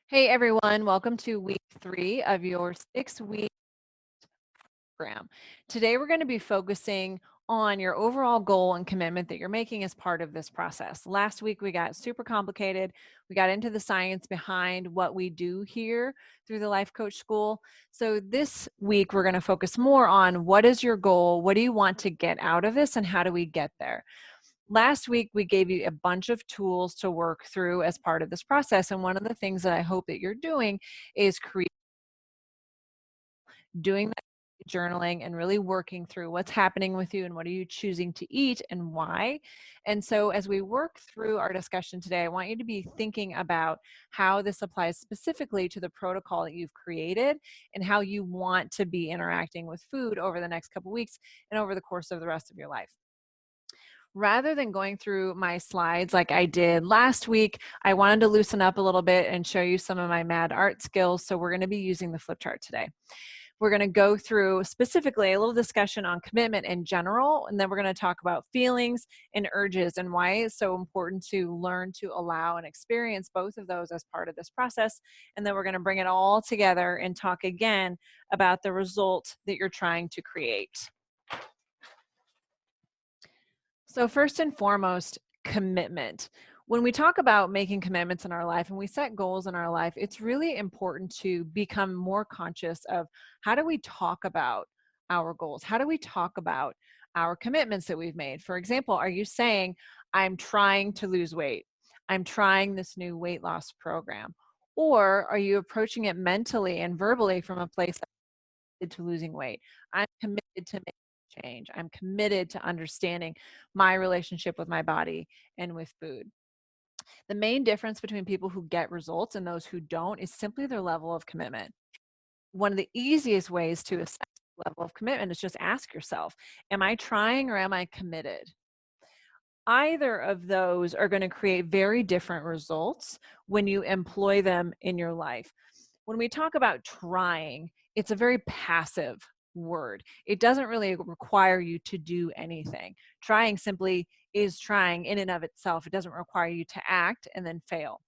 Hey everyone, welcome to week 3 of your 6-week program. Today we're going to be focusing on your overall goal and commitment that you're making as part of this process. Last week we got super complicated. We got into the science behind what we do here through the Life Coach School. So this week we're going to focus more on what is your goal, what do you want to get out of this, and how do we get there? Last week, we gave you a bunch of tools to work through as part of this process. And one of the things that I hope that you're doing is doing that journaling and really working through what's happening with you and what are you choosing to eat and why. And so as we work through our discussion today, I want you to be thinking about how this applies specifically to the protocol that you've created and how you want to be interacting with food over the next couple weeks and over the course of the rest of your life. Rather than going through my slides like I did last week, I wanted to loosen up a little bit and show you some of my mad art skills. So we're going to be using the flip chart today. We're going to go through specifically a little discussion on commitment in general, and then we're going to talk about feelings and urges and why it's so important to learn to allow and experience both of those as part of this process. And then we're going to bring it all together and talk again about the result that you're trying to create. So first and foremost, commitment. When we talk about making commitments in our life and we set goals in our life, it's really important to become more conscious of how do we talk about our goals? How do we talk about our commitments that we've made? For example, are you saying, I'm trying to lose weight? I'm trying this new weight loss program. Or are you approaching it mentally and verbally from a place to losing weight? I'm committed to making change. I'm committed to understanding my relationship with my body and with food. The main difference between people who get results and those who don't is simply their level of commitment. One of the easiest ways to assess the level of commitment is just ask yourself, am I trying or am I committed? Either of those are going to create very different results when you employ them in your life. When we talk about trying, it's a very passive word. It doesn't really require you to do anything. Trying simply is trying in and of itself. It doesn't require you to act and then fail.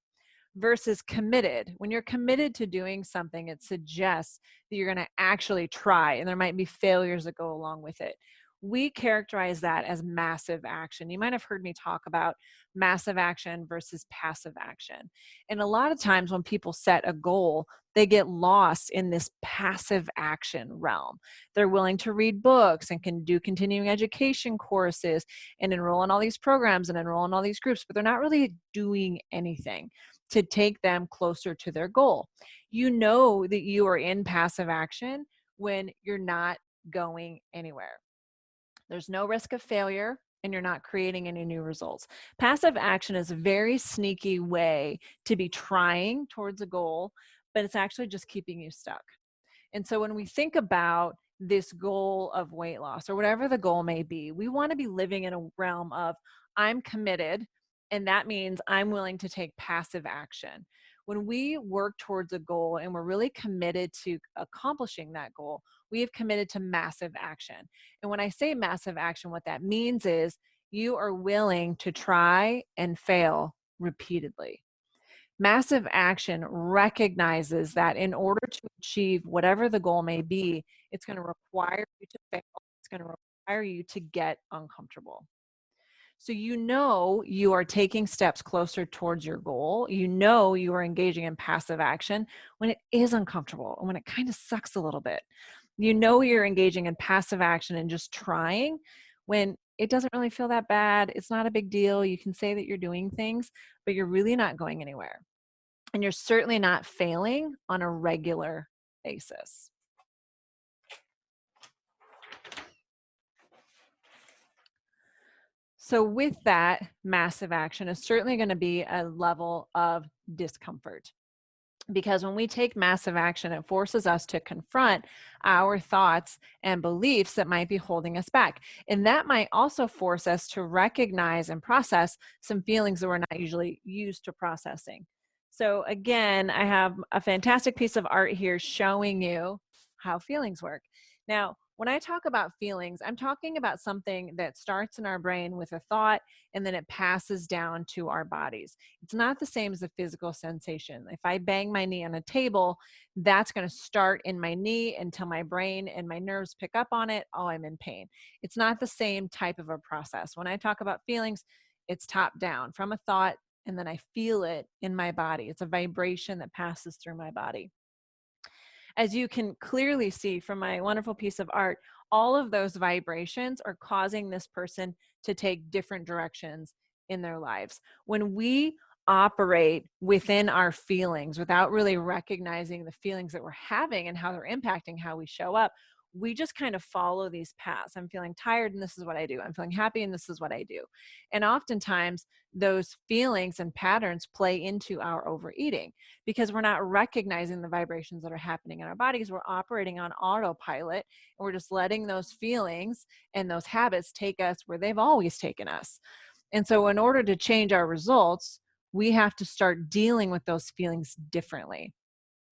Versus committed. When you're committed to doing something, it suggests that you're going to actually try, and there might be failures that go along with it. We characterize that as massive action. You might have heard me talk about massive action versus passive action. And a lot of times when people set a goal, they get lost in this passive action realm. They're willing to read books and can do continuing education courses and enroll in all these programs and enroll in all these groups, but they're not really doing anything to take them closer to their goal. You know that you are in passive action when you're not going anywhere. There's no risk of failure and you're not creating any new results. Passive action is a very sneaky way to be trying towards a goal, but it's actually just keeping you stuck. And so when we think about this goal of weight loss or whatever the goal may be, we want to be living in a realm of I'm committed, and that means I'm willing to take passive action. When we work towards a goal and we're really committed to accomplishing that goal, we have committed to massive action. And when I say massive action, what that means is you are willing to try and fail repeatedly. Massive action recognizes that in order to achieve whatever the goal may be, it's going to require you to fail. It's going to require you to get uncomfortable. So you know you are taking steps closer towards your goal. You know you are engaging in passive action when it is uncomfortable and when it kind of sucks a little bit. You know you're engaging in passive action and just trying when it doesn't really feel that bad. It's not a big deal. You can say that you're doing things, but you're really not going anywhere. And you're certainly not failing on a regular basis. So with that massive action is certainly going to be a level of discomfort. Because when we take massive action, it forces us to confront our thoughts and beliefs that might be holding us back. And that might also force us to recognize and process some feelings that we're not usually used to processing. So again, I have a fantastic piece of art here showing you how feelings work. Now, When I talk about feelings, I'm talking about something that starts in our brain with a thought and then it passes down to our bodies. It's not the same as a physical sensation. If I bang my knee on a table, that's going to start in my knee until my brain and my nerves pick up on it. Oh, I'm in pain. It's not the same type of a process. When I talk about feelings, it's top down from a thought, and then I feel it in my body. It's a vibration that passes through my body. As you can clearly see from my wonderful piece of art, all of those vibrations are causing this person to take different directions in their lives. When we operate within our feelings without really recognizing the feelings that we're having and how they're impacting how we show up, we just kind of follow these paths. I'm feeling tired and this is what I do. I'm feeling happy and this is what I do. And oftentimes those feelings and patterns play into our overeating because we're not recognizing the vibrations that are happening in our bodies. We're operating on autopilot and we're just letting those feelings and those habits take us where they've always taken us. And so, in order to change our results, we have to start dealing with those feelings differently.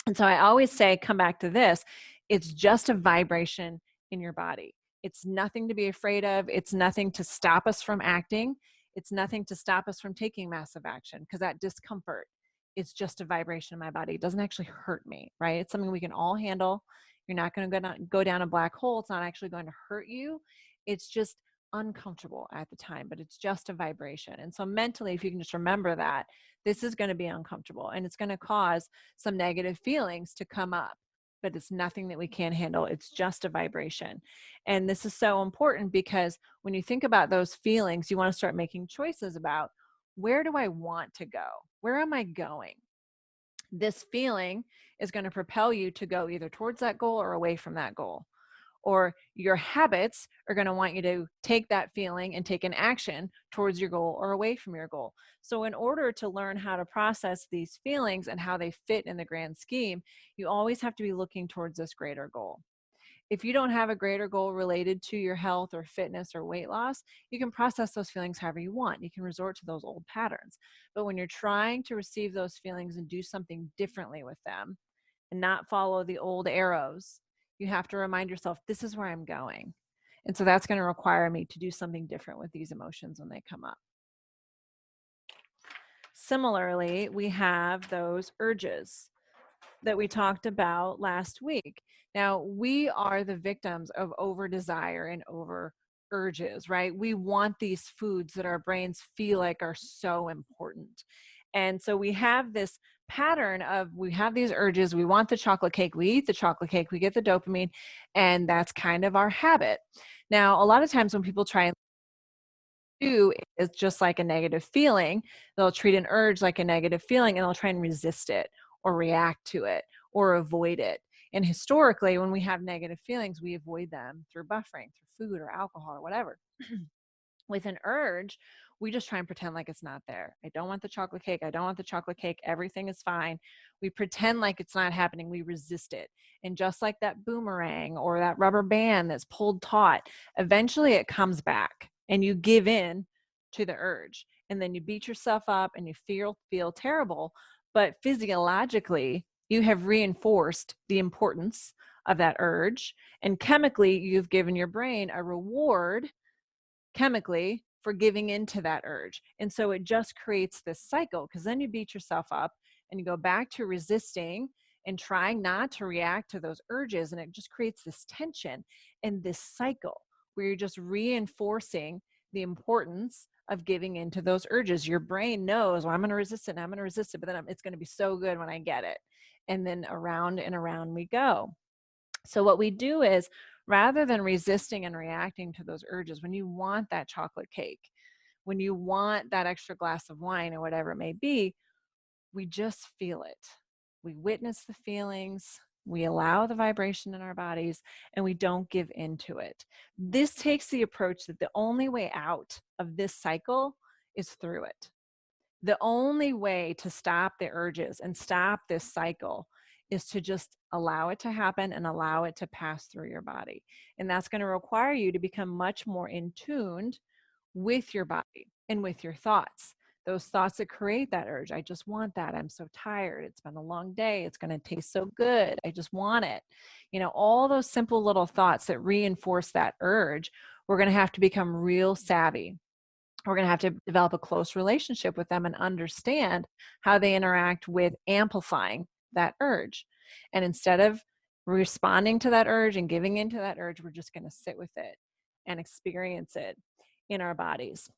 And so I always say, come back to this. It's just a vibration in your body. It's nothing to be afraid of. It's nothing to stop us from acting. It's nothing to stop us from taking massive action because that discomfort, it's just a vibration in my body. It doesn't actually hurt me, right? It's something we can all handle. You're not going to go down a black hole. It's not actually going to hurt you. It's just uncomfortable at the time, but it's just a vibration. And so mentally, if you can just remember that, this is going to be uncomfortable and it's going to cause some negative feelings to come up, but it's nothing that we can't handle. It's just a vibration. And this is so important because when you think about those feelings, you want to start making choices about, where do I want to go? Where am I going? This feeling is going to propel you to go either towards that goal or away from that goal. Or your habits are going to want you to take that feeling and take an action towards your goal or away from your goal. So, in order to learn how to process these feelings and how they fit in the grand scheme, you always have to be looking towards this greater goal. If you don't have a greater goal related to your health or fitness or weight loss, you can process those feelings however you want. You can resort to those old patterns. But when you're trying to receive those feelings and do something differently with them and not follow the old arrows, you have to remind yourself, this is where I'm going. And so that's going to require me to do something different with these emotions when they come up. Similarly, we have those urges that we talked about last week. Now, we are the victims of over desire and over urges, right? We want these foods that our brains feel like are so important. And so we have this pattern of, we have these urges, we want the chocolate cake, we eat the chocolate cake, we get the dopamine, and that's kind of our habit. Now, a lot of times when people try and do is just like a negative feeling. They'll treat an urge like a negative feeling and they'll try and resist it or react to it or avoid it. And historically, when we have negative feelings, we avoid them through buffering, through food or alcohol or whatever. With an urge, we just try and pretend like it's not there. I don't want the chocolate cake. I don't want the chocolate cake. Everything is fine. We pretend like it's not happening. We resist it. And just like that boomerang or that rubber band that's pulled taut, eventually it comes back and you give in to the urge. And then you beat yourself up and you feel terrible. But physiologically, you have reinforced the importance of that urge. And chemically, you've given your brain a reward chemically for giving into that urge. And so it just creates this cycle because then you beat yourself up and you go back to resisting and trying not to react to those urges. And it just creates this tension and this cycle where you're just reinforcing the importance of giving into those urges. Your brain knows, well, I'm going to resist it and I'm going to resist it, but then it's going to be so good when I get it. And then around and around we go. So what we do is, rather than resisting and reacting to those urges, when you want that chocolate cake, when you want that extra glass of wine or whatever it may be, we just feel it. We witness the feelings, we allow the vibration in our bodies, and we don't give into it. This takes the approach that the only way out of this cycle is through it. The only way to stop the urges and stop this cycle is to just allow it to happen and allow it to pass through your body. And that's going to require you to become much more in tuned with your body and with your thoughts. those thoughts that create that urge. I just want that. I'm so tired. It's been a long day. It's going to taste so good. I just want it. All those simple little thoughts that reinforce that urge, we're going to have to become real savvy. We're going to have to develop a close relationship with them and understand how they interact with amplifying that urge. And instead of responding to that urge and giving into that urge, we're just going to sit with it and experience it in our bodies.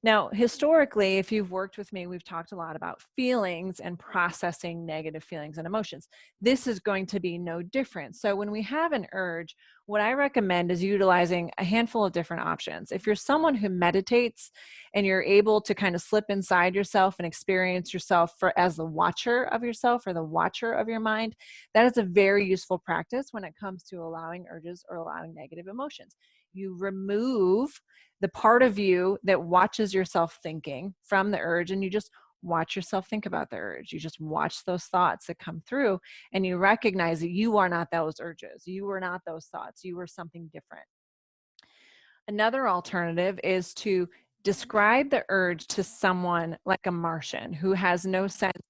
Now, historically, if you've worked with me, we've talked a lot about feelings and processing negative feelings and emotions. This is going to be no different. So when we have an urge, what I recommend is utilizing a handful of different options. If you're someone who meditates and you're able to kind of slip inside yourself and experience yourself as the watcher of yourself or the watcher of your mind, that is a very useful practice when it comes to allowing urges or allowing negative emotions. You remove the part of you that watches yourself thinking from the urge, and you just watch yourself think about the urge. You just watch those thoughts that come through, and you recognize that you are not those urges. You are not those thoughts. You are something different. Another alternative is to describe the urge to someone like a Martian who has no sense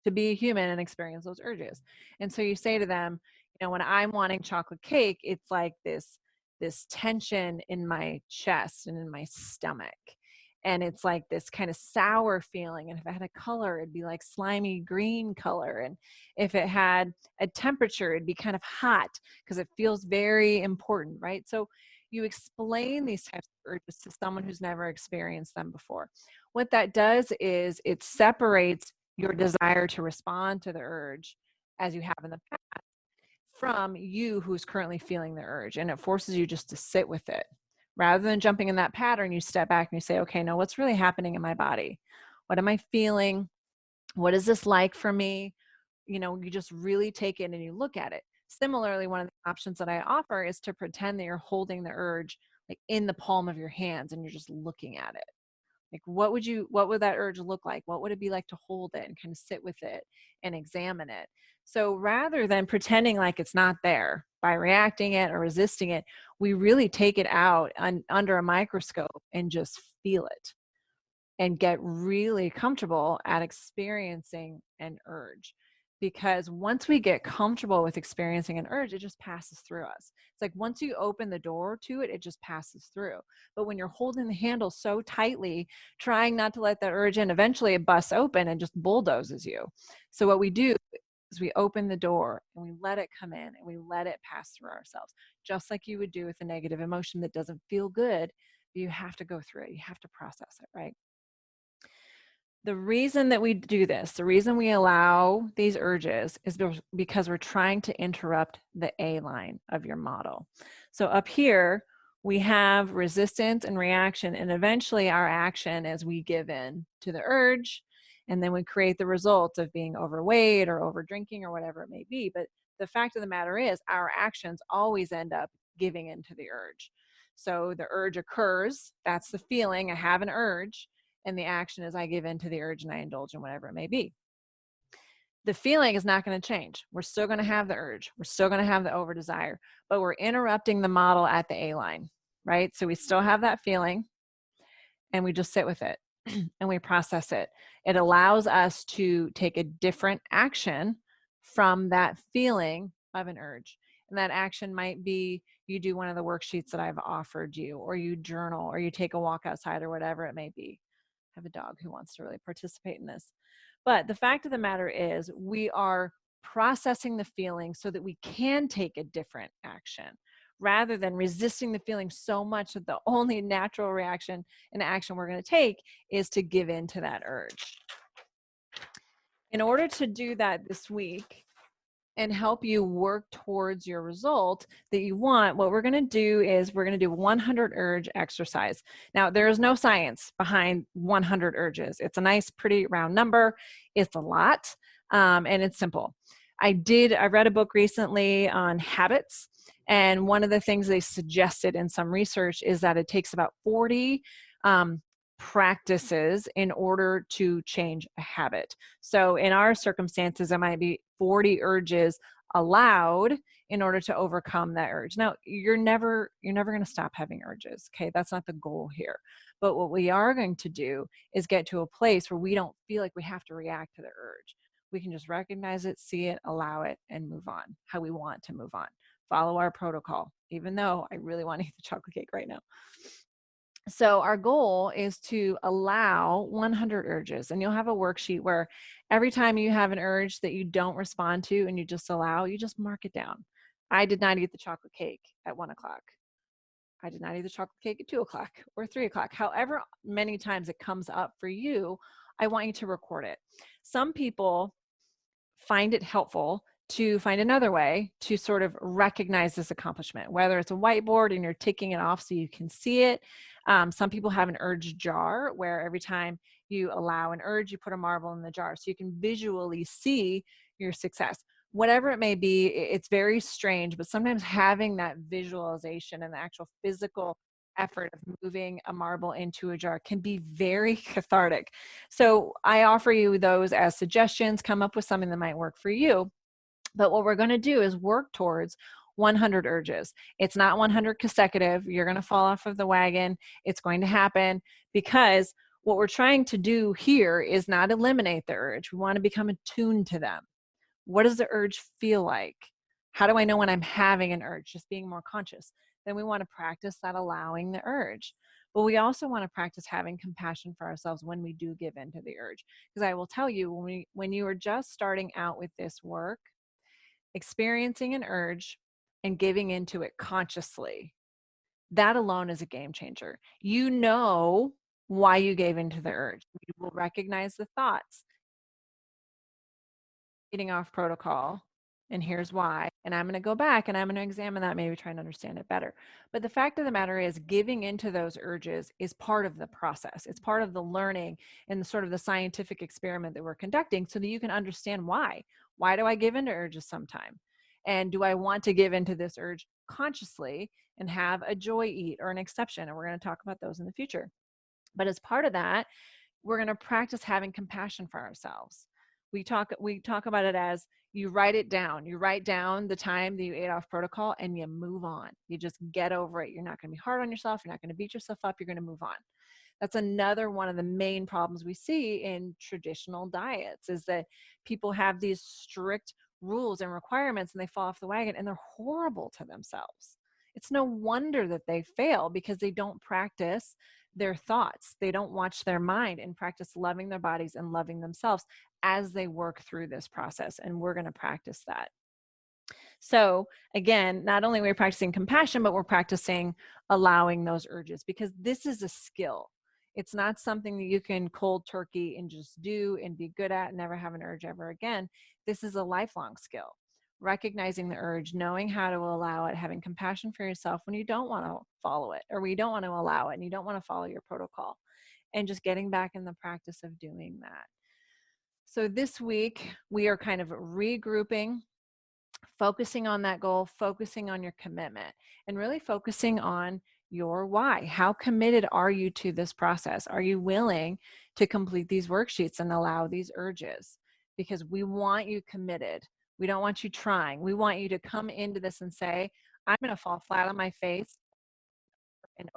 to be a human and experience those urges. And so you say to them, when I'm wanting chocolate cake, it's like this tension in my chest and in my stomach. And it's like this kind of sour feeling. And if it had a color, it'd be like slimy green color. And if it had a temperature, it'd be kind of hot because it feels very important, right? So you explain these types of urges to someone who's never experienced them before. What that does is it separates your desire to respond to the urge as you have in the past from you who's currently feeling the urge, and it forces you just to sit with it. Rather than jumping in that pattern, you step back and you say, okay, no, what's really happening in my body? What am I feeling? What is this like for me? You just really take it and you look at it. Similarly, one of the options that I offer is to pretend that you're holding the urge like in the palm of your hands and you're just looking at it. Like, what would that urge look like? What would it be like to hold it and kind of sit with it and examine it? So rather than pretending like it's not there by reacting it or resisting it, we really take it out under a microscope and just feel it and get really comfortable at experiencing an urge. Because once we get comfortable with experiencing an urge, it just passes through us. It's like once you open the door to it, it just passes through. But when you're holding the handle so tightly, trying not to let that urge in, eventually it busts open and just bulldozes you. So what we do is we open the door and we let it come in and we let it pass through ourselves, just like you would do with a negative emotion that doesn't feel good. But you have to go through it. You have to process it, right? The reason that we do this, the reason we allow these urges is because we're trying to interrupt the A line of your model. So up here, we have resistance and reaction, and eventually our action is we give in to the urge, and then we create the result of being overweight or over drinking or whatever it may be. But the fact of the matter is our actions always end up giving into the urge. So the urge occurs, that's the feeling, I have an urge, and the action is I give in to the urge and I indulge in whatever it may be. The feeling is not going to change. We're still going to have the urge. We're still going to have the over desire, but we're interrupting the model at the A line, right? So we still have that feeling and we just sit with it and we process it. It allows us to take a different action from that feeling of an urge. And that action might be you do one of the worksheets that I've offered you, or you journal, or you take a walk outside, or whatever it may be. Have a dog who wants to really participate in this. But the fact of the matter is we are processing the feeling so that we can take a different action rather than resisting the feeling so much that the only natural reaction and action we're going to take is to give in to that urge. In order to do that this week and help you work towards your result that you want, what we're going to do is we're going to do 100 urge exercise. Now, there is no science behind 100 urges. It's a nice, pretty round number. It's a lot, and it's simple. I read a book recently on habits, and one of the things they suggested in some research is that it takes about 40 practices in order to change a habit. So in our circumstances, it might be 40 urges allowed in order to overcome that urge. Now, you're never going to stop having urges, okay? That's not the goal here. But what we are going to do is get to a place where we don't feel like we have to react to the urge. We can just recognize it, see it, allow it, and move on how we want to move on. Follow our protocol, even though I really want to eat the chocolate cake right now. So our goal is to allow 100 urges, and you'll have a worksheet where every time you have an urge that you don't respond to and you just allow, you just mark it down. I did not eat the chocolate cake at 1 o'clock. I did not eat the chocolate cake at 2 o'clock or 3 o'clock. However many times it comes up for you, I want you to record it. Some people find it helpful to find another way to sort of recognize this accomplishment, whether it's a whiteboard and you're ticking it off so you can see it. Some people have an urge jar where every time you allow an urge, you put a marble in the jar so you can visually see your success. Whatever it may be, it's very strange, but sometimes having that visualization and the actual physical effort of moving a marble into a jar can be very cathartic. So I offer you those as suggestions. Come up with something that might work for you. But what we're going to do is work towards 100 urges. It's not 100 consecutive. You're going to fall off of the wagon. It's going to happen because what we're trying to do here is not eliminate the urge. We want to become attuned to them. What does the urge feel like? How do I know when I'm having an urge? Just being more conscious. Then we want to practice that allowing the urge. But we also want to practice having compassion for ourselves when we do give in to the urge. Because I will tell you, when you are just starting out with this work, experiencing an urge and giving into it consciously, that alone is a game changer. You know why you gave into the urge. You will recognize the thoughts, getting off protocol, and here's why. And I'm going to go back and I'm going to examine that, maybe try and understand it better. But the fact of the matter is, giving into those urges is part of the process. It's part of the learning and the sort of the scientific experiment that we're conducting so that you can understand why. Why do I give into urges sometime? And do I want to give into this urge consciously and have a joy eat or an exception? And we're going to talk about those in the future. But as part of that, we're going to practice having compassion for ourselves. We talk about it as you write it down. You write down the time that you ate off protocol and you move on. You just get over it. You're not going to be hard on yourself. You're not going to beat yourself up. You're going to move on. That's another one of the main problems we see in traditional diets is that people have these strict rules and requirements and they fall off the wagon and they're horrible to themselves. It's no wonder that they fail because they don't practice their thoughts. They don't watch their mind and practice loving their bodies and loving themselves as they work through this process. And we're going to practice that. So again, not only are we practicing compassion, but we're practicing allowing those urges because this is a skill. It's not something that you can cold turkey and just do and be good at and never have an urge ever again. This is a lifelong skill. Recognizing the urge, knowing how to allow it, having compassion for yourself when you don't want to follow it or when you don't want to allow it and you don't want to follow your protocol, and just getting back in the practice of doing that. So this week, we are kind of regrouping, focusing on that goal, focusing on your commitment, and really focusing on your why. How committed are you to this process? Are you willing to complete these worksheets and allow these urges? Because we want you committed. We don't want you trying. We want you to come into this and say, I'm going to fall flat on my face and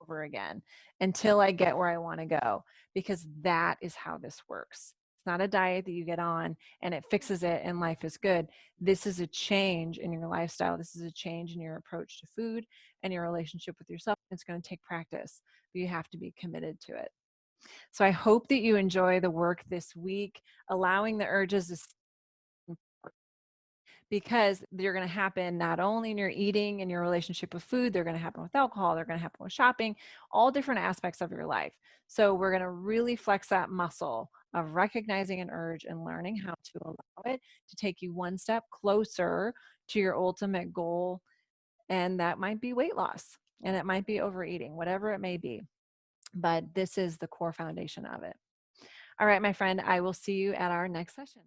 over again until I get where I want to go, because that is how this works. It's not a diet that you get on and it fixes it and life is good. This is a change in your lifestyle. This is a change in your approach to food and your relationship with yourself. It's going to take practice, but you have to be committed to it. So I hope that you enjoy the work this week. Allowing the urges is because they're going to happen not only in your eating and your relationship with food, they're going to happen with alcohol, they're going to happen with shopping, all different aspects of your life. So we're going to really flex that muscle of recognizing an urge and learning how to allow it to take you one step closer to your ultimate goal. And that might be weight loss and it might be overeating, whatever it may be. But this is the core foundation of it. All right, my friend, I will see you at our next session.